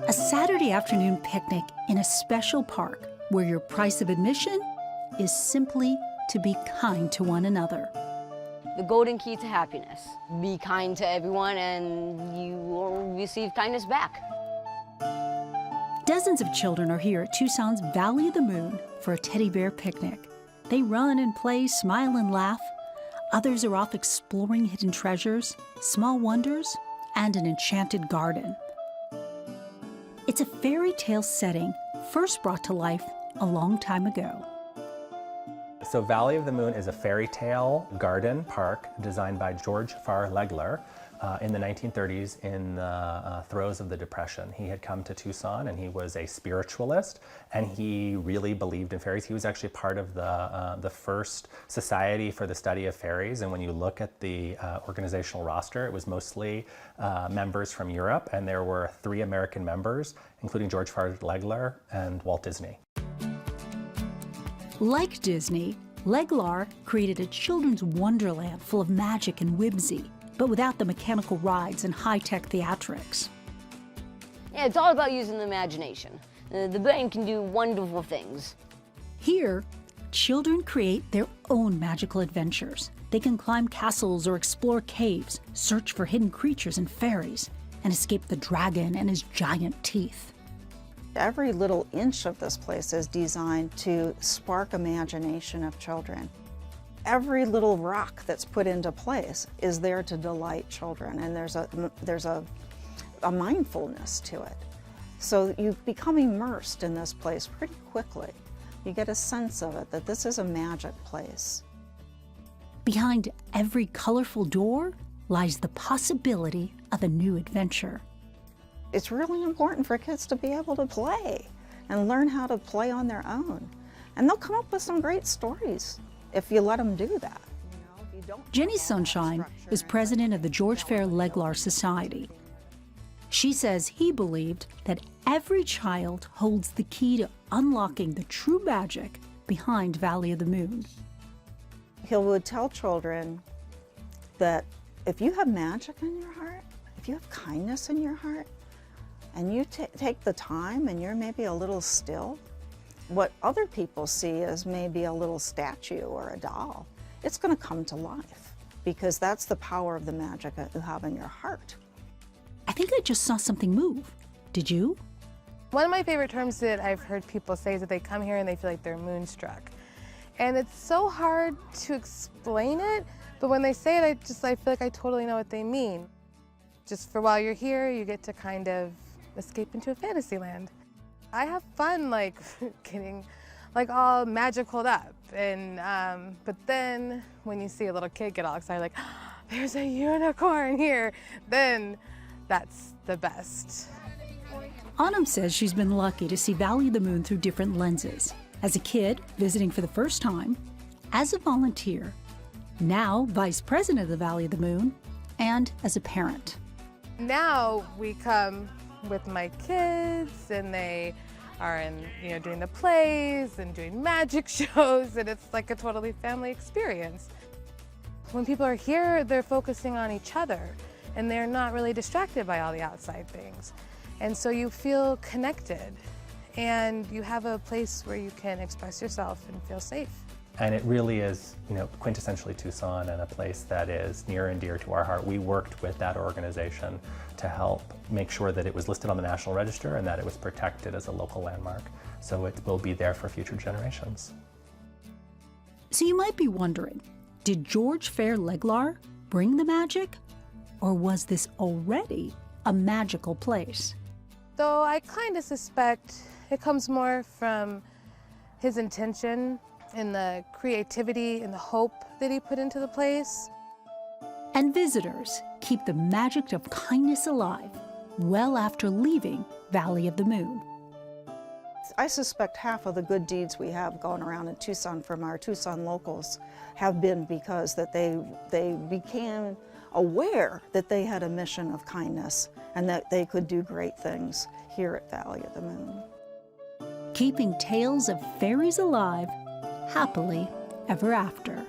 A Saturday afternoon picnic in a special park where your price of admission is simply to be kind to one another. The golden key to happiness. Be kind to everyone and you will receive kindness back. Dozens of children are here at Tucson's Valley of the Moon for a teddy bear picnic. They run and play, smile and laugh. Others are off exploring hidden treasures, small wonders, and an enchanted garden. It's a fairy tale setting first brought to life a long time ago. So Valley of the Moon is a fairy tale garden park designed by George Farr Legler in the 1930s in the throes of the Depression. He had come to Tucson and he was a spiritualist and he really believed in fairies. He was actually part of the first Society for the Study of Fairies, and when you look at the organizational roster, it was mostly members from Europe, and there were 3 American members, including George Farr Legler and Walt Disney. Like Disney, Leglar created a children's wonderland full of magic and whimsy, but without the mechanical rides and high-tech theatrics. Yeah, it's all about using the imagination. The brain can do wonderful things. Here, children create their own magical adventures. They can climb castles or explore caves, search for hidden creatures and fairies, and escape the dragon and his giant teeth. Every little inch of this place is designed to spark imagination of children. Every little rock that's put into place is there to delight children, and there's a mindfulness to it. So you become immersed in this place pretty quickly. You get a sense of it, that this is a magic place. Behind every colorful door lies the possibility of a new adventure. It's really important for kids to be able to play and learn how to play on their own. And they'll come up with some great stories if you let them do that. Jenny Sunshine is president of the George Farr Leglar Society. She says he believed that every child holds the key to unlocking the true magic behind Valley of the Moon. He would tell children that if you have magic in your heart, if you have kindness in your heart, and you take the time and you're maybe a little still, what other people see as maybe a little statue or a doll, it's going to come to life, because that's the power of the magic that you have in your heart. I think I just saw something move. Did you? One of my favorite terms that I've heard people say is that they come here and they feel like they're moonstruck. And it's so hard to explain it, but when they say it, I feel like I totally know what they mean. Just for while you're here, you get to kind of escape into a fantasy land. I have fun like getting like all magicaled up, and but then when you see a little kid get all excited like, oh, there's a unicorn here, then that's the best. Autumn says she's been lucky to see Valley of the Moon through different lenses. As a kid, visiting for the first time, as a volunteer, now vice president of the Valley of the Moon, and as a parent. Now we come with my kids, and they are doing the plays and doing magic shows, and it's like a totally family experience. When people are here, they're focusing on each other, and they're not really distracted by all the outside things. And so you feel connected, and you have a place where you can express yourself and feel safe. And it really is, quintessentially Tucson, and a place that is near and dear to our heart. We worked with that organization to help make sure that it was listed on the National Register and that it was protected as a local landmark. So it will be there for future generations. So you might be wondering, did George Farr Leglar bring the magic? Or was this already a magical place? Though I kind of suspect it comes more from his intention and the creativity and the hope that he put into the place. And visitors keep the magic of kindness alive well after leaving Valley of the Moon. I suspect half of the good deeds we have going around in Tucson from our Tucson locals have been because that they became aware that they had a mission of kindness and that they could do great things here at Valley of the Moon. Keeping tales of fairies alive happily ever after.